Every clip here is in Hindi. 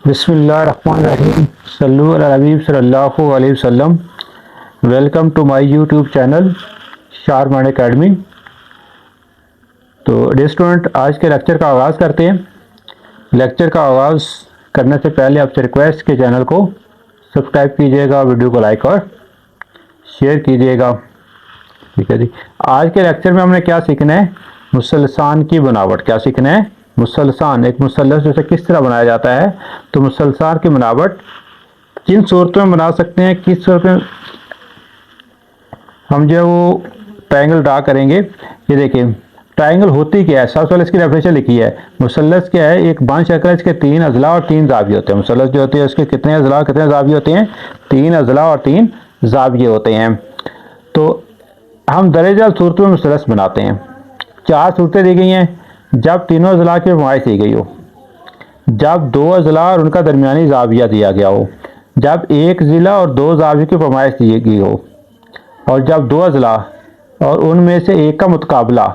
बिस्मिल्लाहिर्रहमानिर्रहीम सल्लु अला हबीब सल्लल्लाहु अलैहि वसल्लम। Welcome to my YouTube channel Sharman academy. तो डियर स्टूडेंट, आज के लेक्चर का आगाज़ करते हैं। लेक्चर का आगाज़ करने से पहले आपसे रिक्वेस्ट के चैनल को सब्सक्राइब कीजिएगा, वीडियो को लाइक और शेयर कीजिएगा। ठीक है जी। आज के लेक्चर में हमने क्या सीखना है? मुसलसान की बनावट। क्या सीखना है? मुसलसान, एक मुसल्लस जैसे किस तरह बनाया जाता है। तो मुसलसान की बनावट किन सूरतों में बना सकते हैं, किस सूरत में हम जो वो ट्रायंगल ड्रा करेंगे। ये देखिए ट्रायंगल होती क्या है, सबसे पहले इसकी डेफिनेशन लिखी है। मुसल्लस क्या है? एक बांश शक्ल है, इसके 3 अजला और 3 जाविये होते हैं। मुसल्लस जो होती है उसके कितने अजला और कितने जाविये होते हैं? 3 अजला और 3 जाविये होते हैं। तो हम दर्जेदार सूरतों में मुसल्लस बनाते हैं। 4 सूरतें दी गई हैं। जब तीनों अजला की नुमाइश दी गई हो, जब 2 अजला और उनका दरमियानी जाविया दिया गया हो, जब 1 जिला और 2 जाविये की फरमाइश दी गई हो, और जब 2 अजला और उनमें से एक का मुतकाबला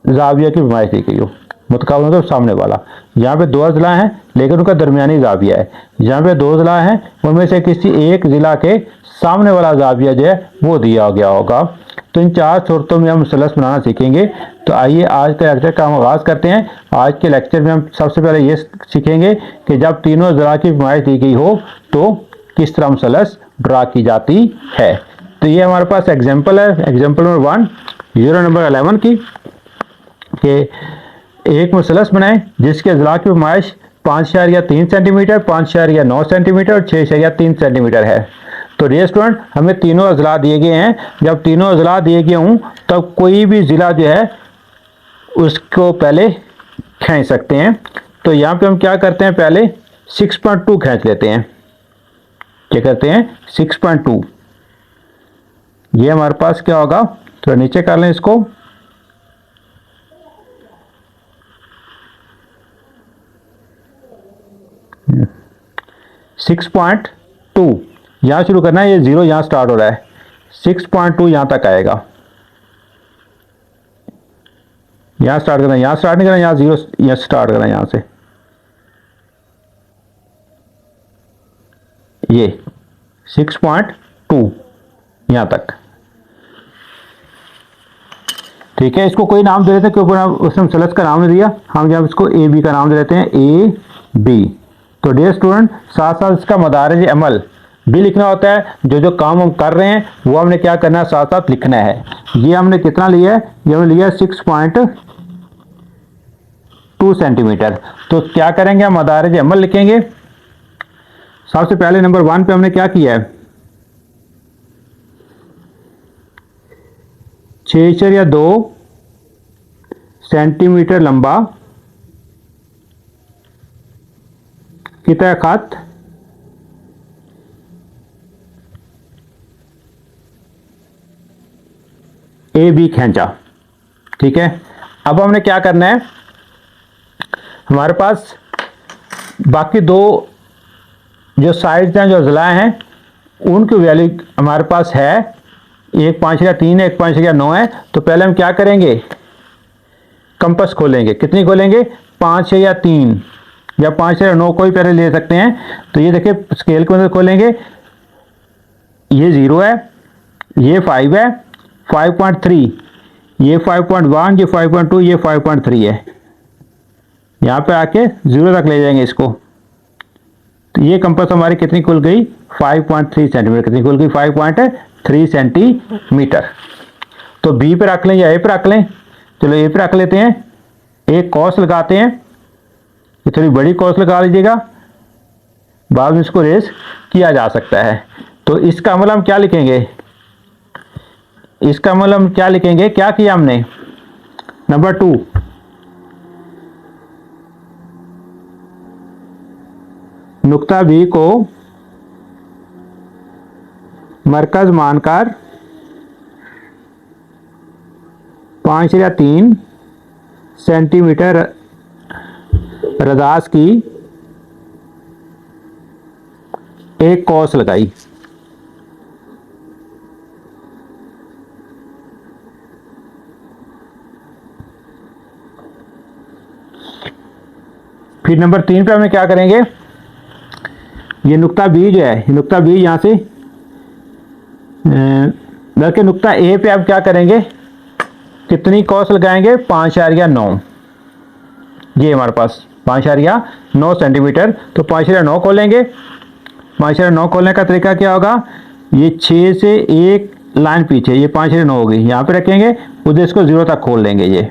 जाविया की फरमाइश दी गई हो। मुतकाबला मतलब सामने वाला। यहाँ पे 2 अजला हैं लेकिन उनका दरमियानी जाविया है। यहाँ पे 2 अजला हैं, उनमें से किसी एक जिला के सामने वाला जाविया जो है वो दिया गया होगा। तो इन 4 सूरतों में हम मुसल्लस बनाना सीखेंगे। तो आइए आज के लेक्चर का हम आगाज़ करते हैं। आज के लेक्चर में हम सबसे पहले ये सीखेंगे कि जब तीनों अजला की फरमाइश दी गई हो तो किस तरह मुसल्लस ड्रा की जाती है। तो ये हमारे पास एग्जाम्पल है। एग्जाम्पल नंबर 1 यूरो नंबर 11 की कि एक मुसल्लस बनाएं जिसके अजला की फरमाइश 5.3 सेंटीमीटर, 5.9 सेंटीमीटर और 6.3 सेंटीमीटर है। तो डियर स्टूडेंट, हमें तीनों अजला दिए गए हैं। जब तीनों अजला दिए गए हों तब कोई भी ज़िला जो है उसको पहले खींच सकते हैं। तो यहाँ पे हम क्या करते हैं, पहले 6.2 खींच लेते हैं। क्या करते हैं? 6.2। ये हमारे पास क्या होगा, तो नीचे कर लें इसको। सिक्स पॉइंट टू यहाँ शुरू करना है। ये 0 यहाँ स्टार्ट हो रहा है, 6.2 यहाँ तक आएगा। यहाँ स्टार्ट करना, यहाँ स्टार्ट नहीं करना, यहाँ 0 यहाँ स्टार्ट करना, यहाँ से ये 6.2 यहाँ तक। ठीक है, इसको कोई नाम दे देते हैं क्योंकि उसने मुसल्लस का नाम नहीं दिया। हम यहाँ इसको ए बी का नाम दे देते हैं, ए बी। तो डियर स्टूडेंट, साथ साथ इसका मदारिज अमल भी लिखना होता है। जो जो काम हम कर रहे हैं वो हमने क्या करना है, साथ साथ लिखना है। ये हमने कितना लिया है? ये हमने लिया 6.2 सेंटीमीटर। तो क्या करेंगे, हम मदारिज अमल लिखेंगे। सबसे पहले नंबर 1 पे हमने क्या किया है, 6.2 सेंटीमीटर लंबा कितना खत ए बी खींचा। ठीक है, अब हमने क्या करना है, हमारे पास बाकी 2 जो साइड्स हैं, जो अजला हैं, उनकी वैल्यू हमारे पास है। एक 5.3 है, एक 5.9 है। तो पहले हम क्या करेंगे, कंपास खोलेंगे। कितनी खोलेंगे? 5.3 या 5.9 को भी पहले ले सकते हैं। तो ये देखिए स्केल को अंदर खोलेंगे, ये 0 है, ये 5 है, 5.3, ये 5.1, ये 5.2, ये 5.3 है। यहाँ पे आके 0 तक ले जाएंगे इसको। तो ये कंपास हमारी कितनी खुल गई? 5.3 सेंटीमीटर। कितनी खुल गई? 5.3 सेंटीमीटर। तो बी पे रख लें या ए पे रख लें? चलो ए पे रख लेते हैं। एक कॉस लगाते हैं, ये थोड़ी बड़ी कॉस लगा लीजिएगा, बाद में इसको रेस किया जा सकता है। तो इसका अमल हम क्या लिखेंगे, इसका अमल हम क्या लिखेंगे, क्या किया हमने? नंबर 2, नुक्ता बी को मरकज मानकर 5.3 सेंटीमीटर रदास की एक कॉस लगाई। फिर नंबर 3 पे हमें क्या करेंगे, ये नुक्ता बी जो है, ये नुक्ता बी यहाँ से बल्कि नुक्ता ए पे आप क्या करेंगे, कितनी कॉस लगाएंगे, 5.9, ये हमारे पास 5.9 सेंटीमीटर। तो 5.9 खोलेंगे। 5.9 खोलने का तरीका क्या होगा, ये 6 से एक लाइन पीछे, ये 5.9 हो गई, यहाँ पे रखेंगे, उधर इसको 0 तक खोल लेंगे, ये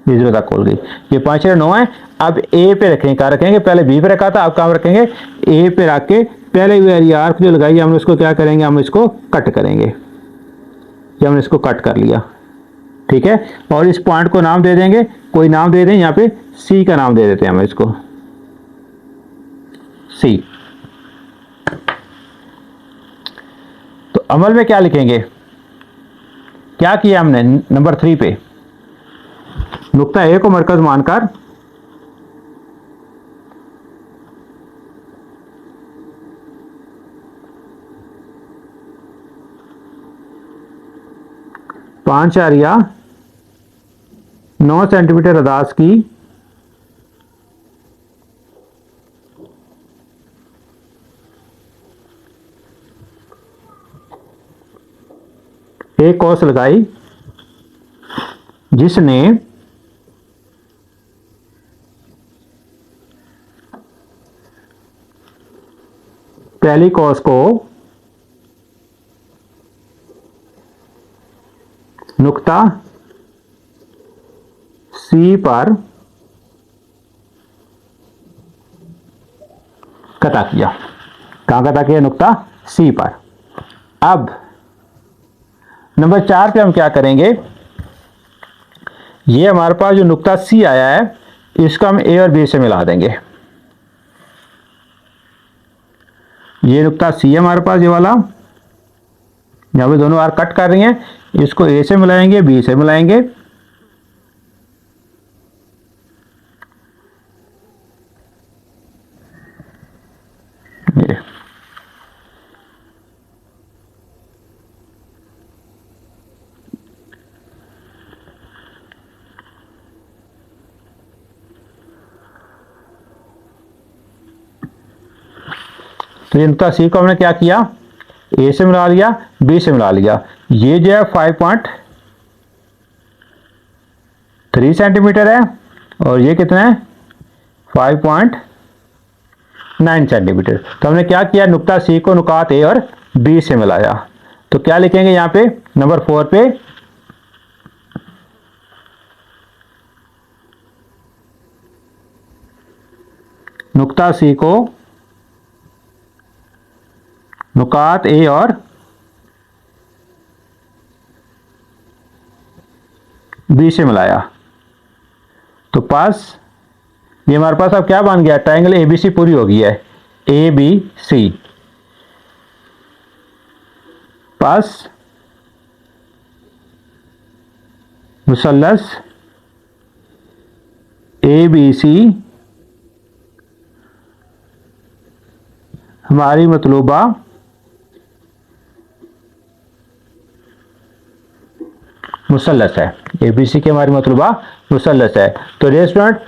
0 तक खोल गई, ये 5.9 है। अब ए पे रखेंगे, कहाँ रखेंगे, पहले बी पे रखा था, अब कहाँ रखेंगे, ए पे रख के पहले ये आर्क जो लगाई हम इसको क्या करेंगे, हम इसको कट करेंगे, ये हमने इसको कट कर लिया, ठीक है। और इस पॉइंट को नाम दे देंगे, कोई नाम दे दें, यहाँ पे सी का नाम दे देते हैं हम इसको, सी। तो अमल में क्या लिखेंगे, क्या किया हमने नंबर 3 पे, नुक्ता ए को मरकज मानकर पांच आरिया 9 सेंटीमीटर अदास की एक कॉस लगाई, जिसने पहली कॉस को नुक्ता सी पर कटा किया, कहां कटा किया, नुक्ता सी पर। अब नंबर 4 पे हम क्या करेंगे, ये हमारे पास जो नुक्ता सी आया है, इसको हम ए और बी से मिला देंगे। ये नुक्ता सी है हमारे पास, ये वाला, यहां पे दोनों आर कट कर रही हैं, इसको ए से मिलाएंगे, बी से मिलाएंगे, ये तो ये नुक्ता सी को हमने क्या किया, ए से मिला लिया, बी से मिला लिया। ये जो है 5.3 सेंटीमीटर है, और ये कितना है, 5.9 सेंटीमीटर। तो हमने क्या किया, नुक्ता सी को नुकात ए और बी से मिलाया। तो क्या लिखेंगे यहाँ पे नंबर 4 पे, नुक्ता सी को नुकात ए और बी से मिलाया। तो पास ये हमारे पास अब क्या बन गया, ट्रायंगल एबीसी पूरी हो गई है, A B C, pass मुसल्लस A B C हमारी मतलूबा मुसल्लस है, एबीसी की हमारी मतलूबा मुसल्लस है। तो रेस्टोरेंट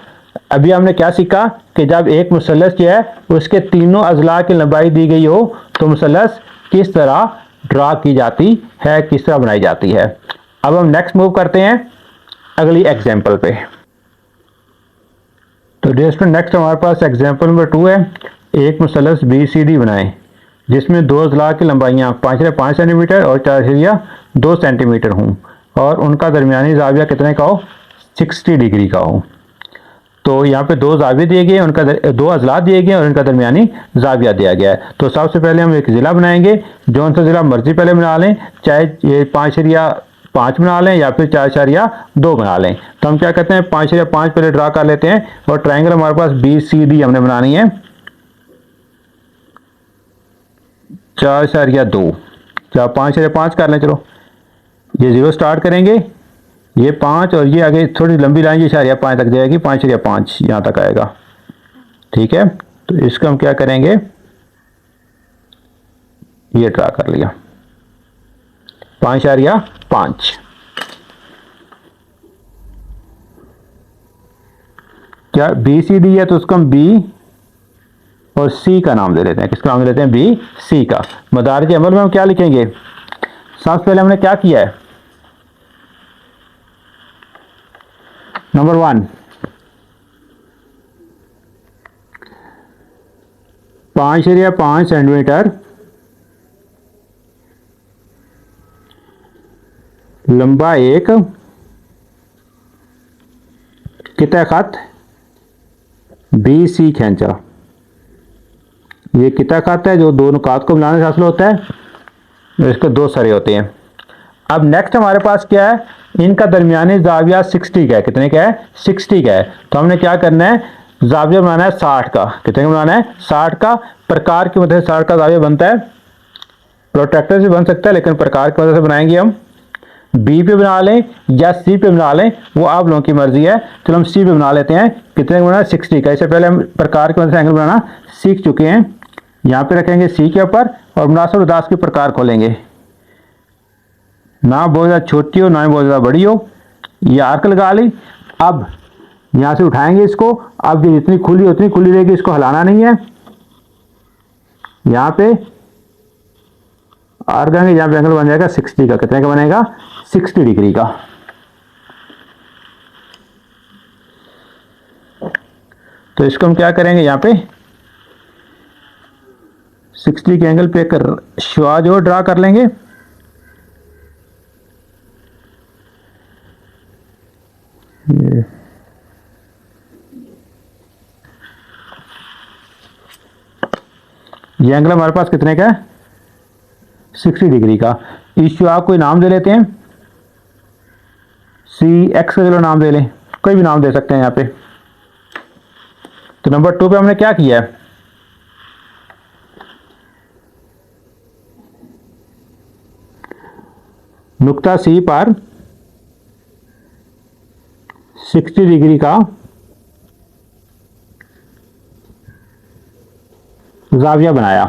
अभी हमने क्या सीखा कि जब एक मुसल्लस जो है उसके तीनों अजला की लंबाई दी गई हो, तो मुसल्लस किस तरह ड्रा की जाती है, किस तरह बनाई जाती है। अब हम नेक्स्ट मूव करते हैं अगली एग्जाम्पल पे। तो रेस्टोरेंट नेक्स्ट हमारे पास एग्जाम्पल नंबर 2 है, एक मुसल्लस बी सी डी बनाएं जिसमें दो अजला की लंबाइयाँ 5.5 सेंटीमीटर और 4.2 सेंटीमीटर हों, और उनका दरमियानी जाविया कितने का हो, 60 डिग्री का हो। तो यहाँ पे दो जाविये दिए गए, उनका दो अजला दिए गए और इनका दरमियानी जाविया दिया गया है। तो सबसे पहले हम एक ज़िला बनाएंगे, जो सा ज़िला मर्जी पहले बना लें, चाहे ये 5.5 बना लें या फिर 4.2 बना लें। तो हम क्या कहते हैं, 5.5 पहले ड्रा कर लेते हैं, और ट्राइंगल हमारे पास बी सी डी हमने बनानी है 4.2, 5.5 कर लें। चलो ये 0 स्टार्ट करेंगे, ये 5 और ये आगे थोड़ी लंबी लाइन ये 4.5 तक जाएगी, 5.5 यहाँ तक आएगा, ठीक है। तो इसका हम क्या करेंगे, ये ड्रा कर लिया 5.5। क्या बी सी डी है तो उसको हम बी और सी का नाम दे देते हैं। किसका नाम दे देते हैं? बी सी का। मदारिज अमल में हम क्या लिखेंगे? सबसे पहले हमने क्या किया है? नंबर 1, 5.5 सेंटीमीटर लंबा एक कितना खत बी सी खींचा। ये कितना खत है जो दो नुकात को मिलाने से हासिल होता है। इसके दो सरे होते हैं। अब नेक्स्ट हमारे पास क्या है? इनका दरमियानी जाविया 60 का है। कितने का है? 60 का है। तो हमने क्या करना है? जाविया बनाना है 60 का। कितने का बनाना है? 60 का। प्रकार की मदद से 60 का जाविया बनता है। प्रोट्रैक्टर से बन सकता है लेकिन प्रकार की मदद से बनाएंगे हम। बी पे बना लें या सी पे बना लें, वो आप लोगों की मर्जी है। चलो हम सी पे बना लेते हैं। कितने का बनाना है? 60 का। इससे पहले हम प्रकार की मदद से एंगल बनाना सीख चुके हैं। यहाँ पे रखेंगे सी के ऊपर और मुनासिब दास की प्रकार खोलेंगे। ना बहुत ज़्यादा छोटी हो ना ही बहुत ज़्यादा बड़ी हो। ये आर्क लगा ली। अब यहाँ से उठाएंगे इसको। अब ये जितनी खुली उतनी खुली रहेगी, इसको हिलाना नहीं है। यहाँ पे आर्क देंगे, यहाँ पे एंगल बन जाएगा 60 का। कितने का बनेगा? 60 डिग्री का। तो इसको हम क्या करेंगे? यहाँ पे 60 के एंगल पे एक शुआ जो ड्रा कर लेंगे। ये एंगल हमारे पास कितने का है? 60 डिग्री का। इस शुआ को नाम दे लेते हैं सी एक्स का। चलो नाम दे लें, कोई भी नाम दे सकते हैं यहाँ पे। तो नंबर 2 पे हमने क्या किया है? नुक्ता सी पर 60 डिग्री का जाविया बनाया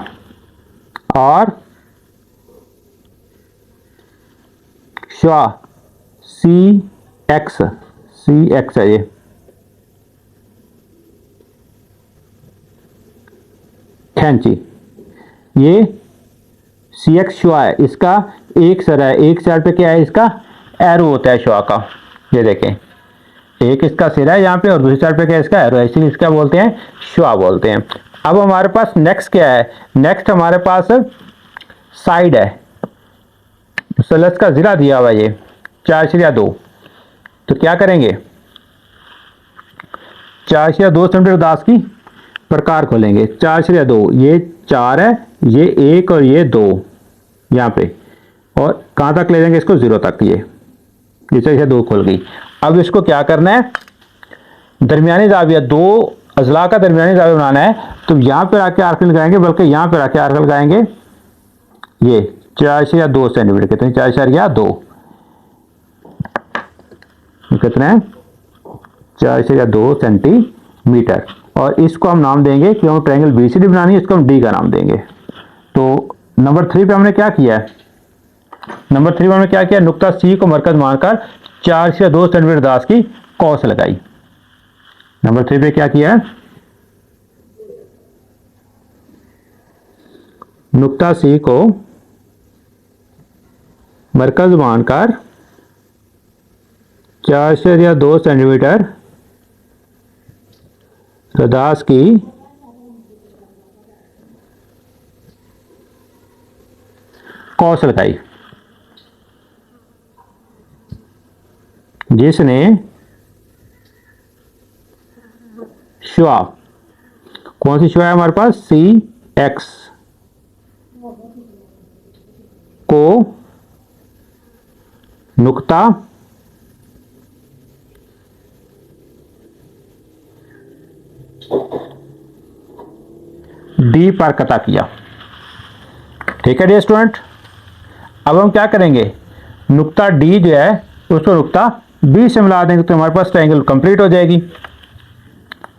और शुआ सी एक्स है ये खींची। ये सी एक्स शुआ है, इसका एक सर है। एक साइड पे क्या है? इसका एरो होता है शुआ का। ये देखें, एक इसका सिरा है यहाँ पे और दूसरी साइड पे क्या है? इसका एरो है, इसीलिए इसका बोलते हैं शुआ बोलते हैं। अब हमारे पास नेक्स्ट क्या है? नेक्स्ट हमारे पास साइड है। मुसल्लस का जिला दिया हुआ ये 4.2। तो क्या करेंगे? 4.2 सेंटीमीटर दास की प्रकार खोलेंगे। 4.2 ये 4 है, ये 1 और ये 2 यहाँ पे। और कहाँ तक ले जाएंगे इसको? 0 तक। ये 4.2 खुल गई। अब इसको क्या करना है? दरमियानी जाविया, दो अजला का दरमियानी जाविया बनाना है। तो यहाँ पे आके आर्क लगाएंगे, बल्कि यहाँ पे आके आर्क लगाएंगे। ये 4.2 सेंटीमीटर। कितने? 4.2 कितने हैं? 4.2 सेंटीमीटर। और इसको हम नाम देंगे, क्यों ट्रायंगल बीसीडी बनानी है, इसको हम डी का नाम देंगे। तो नंबर 3 पे हमने क्या किया है? नंबर 3 में हमने क्या किया? नुक्ता सी को मरकज मानकर 4.2 सेंटीमीटर दास की कौस लगाई। नंबर 3 पे क्या किया है? नुक्ता सी को मरकज मानकर 4.2 सेंटीमीटर दास की कौस लगाई, जिसने शुआ, कौन सी शुआ है हमारे पास? सी एक्स को नुक्ता डी पर कता किया। ठीक है डियर स्टूडेंट। अब हम क्या करेंगे? नुक्ता डी जो है उसको नुक्ता बी से मिला देंगे तो हमारे पास ट्रायंगल कंप्लीट हो जाएगी।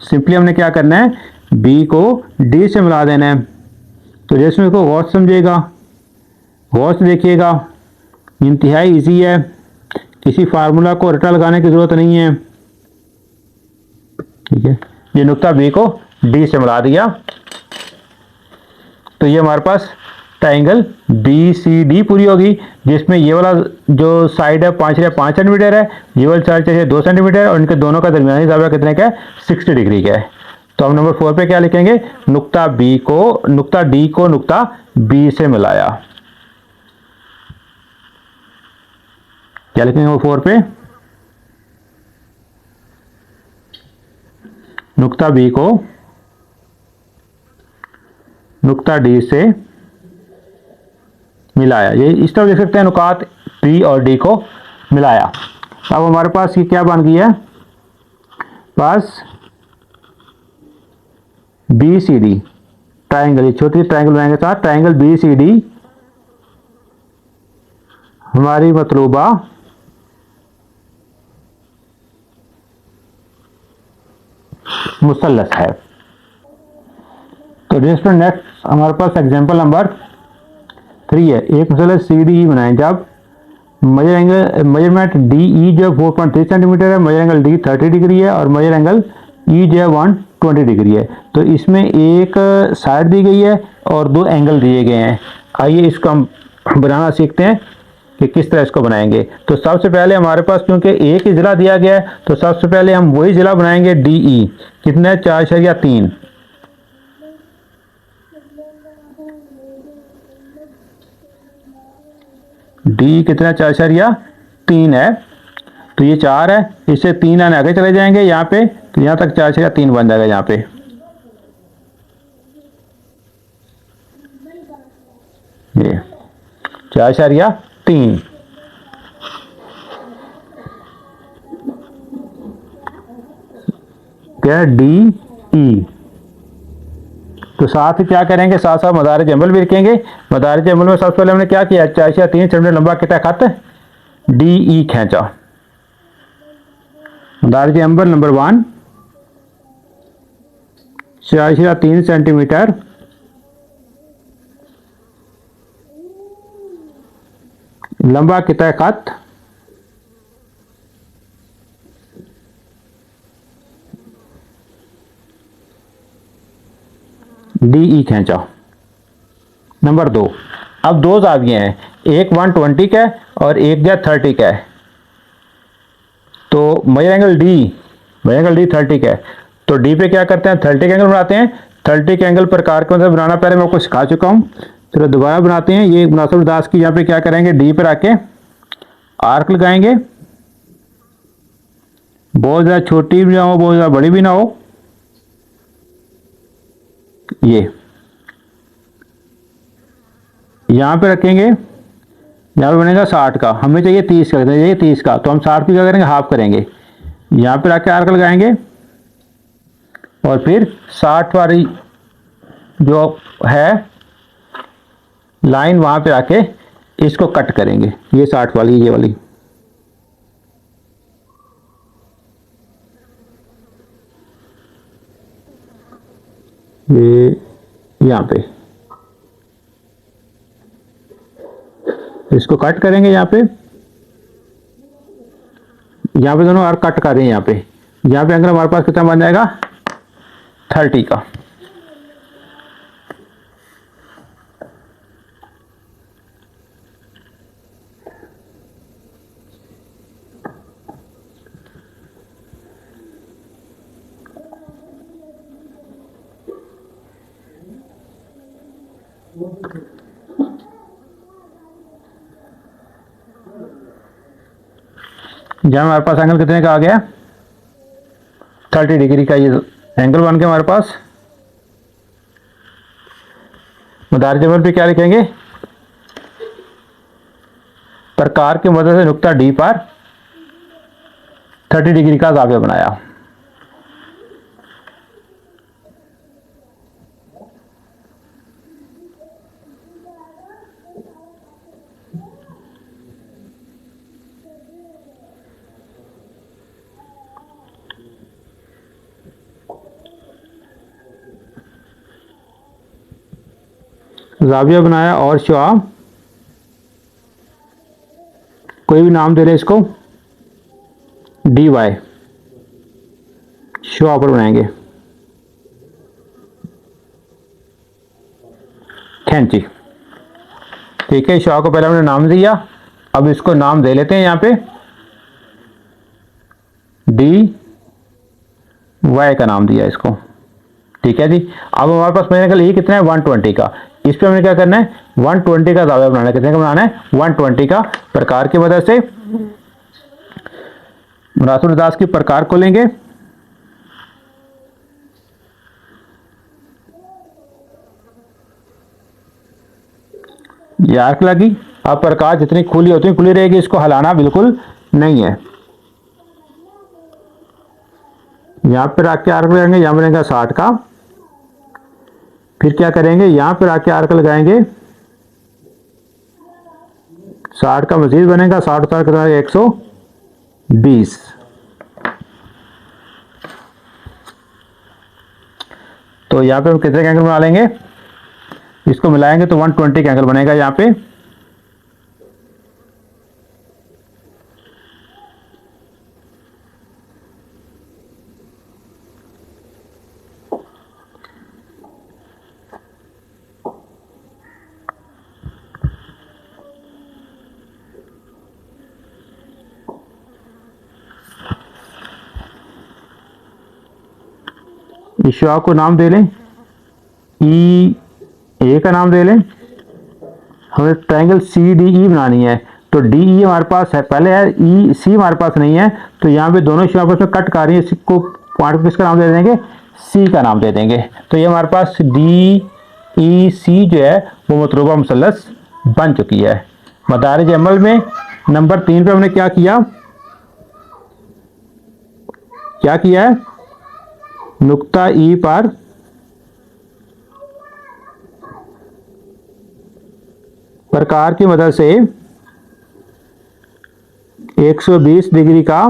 सिंपली हमने क्या करना है? बी को डी से मिला देना है। तो जैसे इसको गौर से समझिएगा, गौर से देखिएगा, इंतहाई इजी है। किसी फार्मूला को रटा लगाने की ज़रूरत नहीं है। ठीक है, ये नुक्ता बी को डी से मिला दिया, तो ये हमारे पास ट्राइंगल बी सी डी पूरी होगी, जिसमें ये वाला जो साइड है 5 सेंटीमीटर है, ये वाला साइड है 2 सेंटीमीटर और इनके दोनों का दरमियानी ज़ाविया कितने का है, 60 डिग्री का है। तो हम नंबर 4 पे क्या लिखेंगे, नुक्ता डी को नुक्ता बी से मिलाया। क्या लिखेंगे नंबर 4 पे, नुक्ता बी को नुक्ता डी से मिलाया। ये इस तरह देख सकते हैं, नुकात बी और डी को मिलाया। अब हमारे पास ये क्या बन गई है, पास बी सी डी ट्राइंगल, ये छोटी ट्राइंगल बनाएंगे साथ, ट्राइंगल बी सी डी हमारी मतलूबा मुसल्लस है। तो जिस पर नेक्स्ट हमारे पास एग्जांपल नंबर 3 है, एक मुसल्लस सी डी बनाएं जब मेजरमेंट डी ई जो 4.3 सेंटीमीटर है, मेजर एंगल डी 30 डिग्री है और मेजर एंगल ई जो है 120 डिग्री है। तो इसमें एक साइड दी गई है और 2 एंगल दिए गए हैं। आइए इसको हम बनाना सीखते हैं कि किस तरह इसको बनाएंगे। तो सबसे पहले हमारे पास क्योंकि एक ही ज़िला दिया गया है, तो सबसे पहले हम वही ज़िला बनाएंगे डी ई, कितना है 4.3, डी कितना 4.3 है, तो ये 4 है, इससे 3 आने आगे चले जाएंगे यहाँ पे, तो यहाँ तक 4.3 बन जाएगा। यहाँ पे ये 4.3 क्या डी ई। तो साथ ही क्या करेंगे, साथ साथ मदारिज अमल भी लिखेंगे। मदारिज अमल में सबसे पहले हमने क्या किया, 4.3 सेंटीमीटर लंबा कितना खत डी ई खींचा। मदारिज अमल नंबर 1 4.3 सेंटीमीटर लंबा कितना खत डी ई खींचा। नंबर 2, अब 2 ज़ाविये हैं, एक 120 का है और एक जो 30 का है। तो मेजर एंगल डी 30 का है, तो डी पे क्या करते हैं 30 का एंगल बनाते हैं। 30 का एंगल प्रकार के मतलब बनाना पहले मैं आपको सिखा चुका हूँ, चलो दोबारा बनाते हैं। ये मुनासिब दास की यहाँ पे क्या करेंगे, डी पर आके आर्क लगाएंगे, बहुत ज़्यादा छोटी भी ना हो बहुत ज़्यादा बड़ी भी ना हो। ये यहाँ पे रखेंगे, यहाँ पे बनेगा 60 का, हमें चाहिए 30 का, चाहिए 30 का, तो हम 60 की क्या करेंगे हाफ करेंगे, यहाँ पे रख के आर्क लगाएंगे और फिर 60 वाली जो है लाइन वहाँ पे आके इसको कट करेंगे, ये 60 वाली ये वाली। ये यहाँ पे इसको कट करेंगे, यहाँ पे दोनों आर्क कट कर रहे हैं। यहाँ पे एंगल हमारे पास कितना बन जाएगा 30 का। जहाँ हमारे पास एंगल कितने का आ गया 30 डिग्री का, ये एंगल बन गया हमारे पास। मदारिज अमल पे क्या लिखेंगे, प्रकार की मदद से नुक्ता डी पर 30 डिग्री का ज़ाविया बनाया। ज़ाविया बनाया और शुआ, कोई भी नाम दे रहे इसको, डी वाई शुआ पर बनाएंगे, खैंची। ठीक है, शुआ को पहले हमने नाम दिया, अब इसको नाम दे लेते हैं यहाँ पे, डी वाई का नाम दिया इसको। ठीक है जी, अब हमारे पास मैंने ये कितना है 120 का, इस पे हमें क्या करना है 120 का जाविया बनाना है। कितने का बनाना है 120 का। प्रकार की मदद से मुनासिब दास की प्रकार को लेंगे, ये आर्क लगी। अब प्रकार जितनी खुली होती है खुली रहेगी, इसको हिलाना बिल्कुल नहीं है। यहां पर आके आर्क लगाएंगे, यहां बनेगा 60 का। फिर क्या करेंगे, यहां पर आके आर्क लगाएंगे, 60 का मजीद बनेगा, 60 उतार कितना 120। तो यहां पे हम कितने एंगल बना लेंगे, इसको मिलाएंगे तो 120 का एंगल बनेगा यहां पे। इस शुआ को नाम दे लें ई ए का नाम दे लें। हमें ट्रायंगल सी डी ई बनानी है, तो डी ई हमारे पास है पहले है, ई सी हमारे पास नहीं है, तो यहाँ पे दोनों शुआ आपस में कट कर रही है, इसको पॉइंट को किसका नाम दे देंगे, सी का नाम दे देंगे। तो ये हमारे पास डी ई सी जो है वो मतलूबा मुसल्लस बन चुकी है। मदारिज अमल में नंबर 3 पे हमने क्या किया है, नुक्ता ई पर प्रकार की मदद से 120 डिग्री का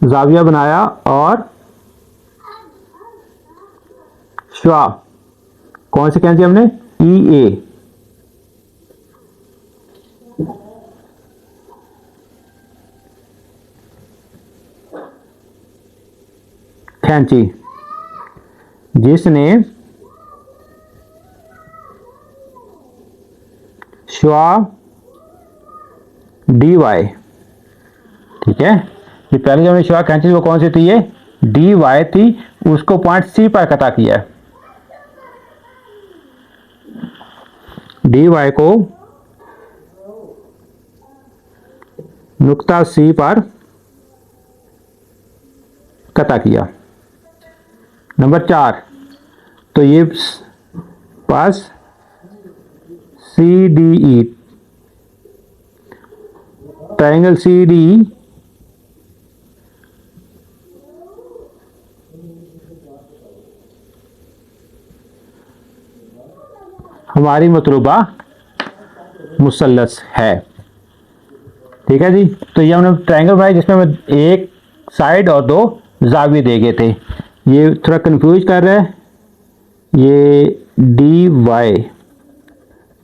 जाविया बनाया और शुआ कौन सी खींची हमने, ई ए। खींची जिसने शुआ डी वाई। ठीक है, ये पहले जो हमने शुआ खींची वो कौन सी थी, ये डी वाई थी, उसको पॉइंट सी पर कटा किया है। डी वाई को नुक्ता सी पर कटा किया। नंबर 4, तो ये पास C D E, triangle C D E हमारी मतलूबा मुसल्लस है। ठीक है जी, तो ये हमने ट्रायंगल बनाया जिसमें हमें एक साइड और 2 जाविये दे गए थे। ये थोड़ा कंफ्यूज कर रहा है, ये डी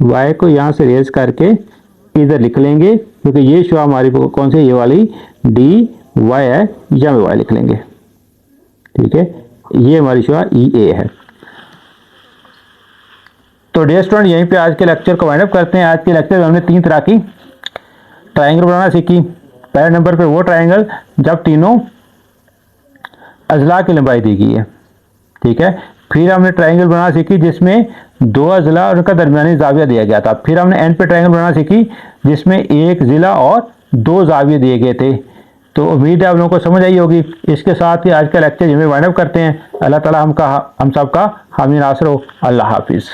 वाई को यहाँ से रेज करके इधर लिख लेंगे, क्योंकि ये शुआ हमारी कौन सी, ये वाली डी वाई है, यहाँ वाई लिख लेंगे। ठीक है, ये हमारी शुआ ई ए है। तो डियर स्टूडेंट, यहीं पे आज के लेक्चर को वाइंड अप करते हैं। आज के लेक्चर में हमने 3 तरह की ट्रायंगल बनाना सीखी। पहले नंबर पे वो ट्रायंगल जब तीनों अजला की लंबाई दी गई है। ठीक है, फिर हमने ट्रायंगल बनाना सीखी जिसमें 2 अजला और उनका दरमियानी जाविया दिया गया था। फिर हमने एंड पे ट्रायंगल बनाना सीखी जिसमें 1 जिला और 2 जाविये दिए गए थे। तो उम्मीद है आप लोगों को समझ आई होगी। इसके साथ ही आज का लेक्चर यहीं वाइंड अप करते हैं। अल्लाह ताला हम सबका हामी नासर हो। अल्लाह हाफिज़।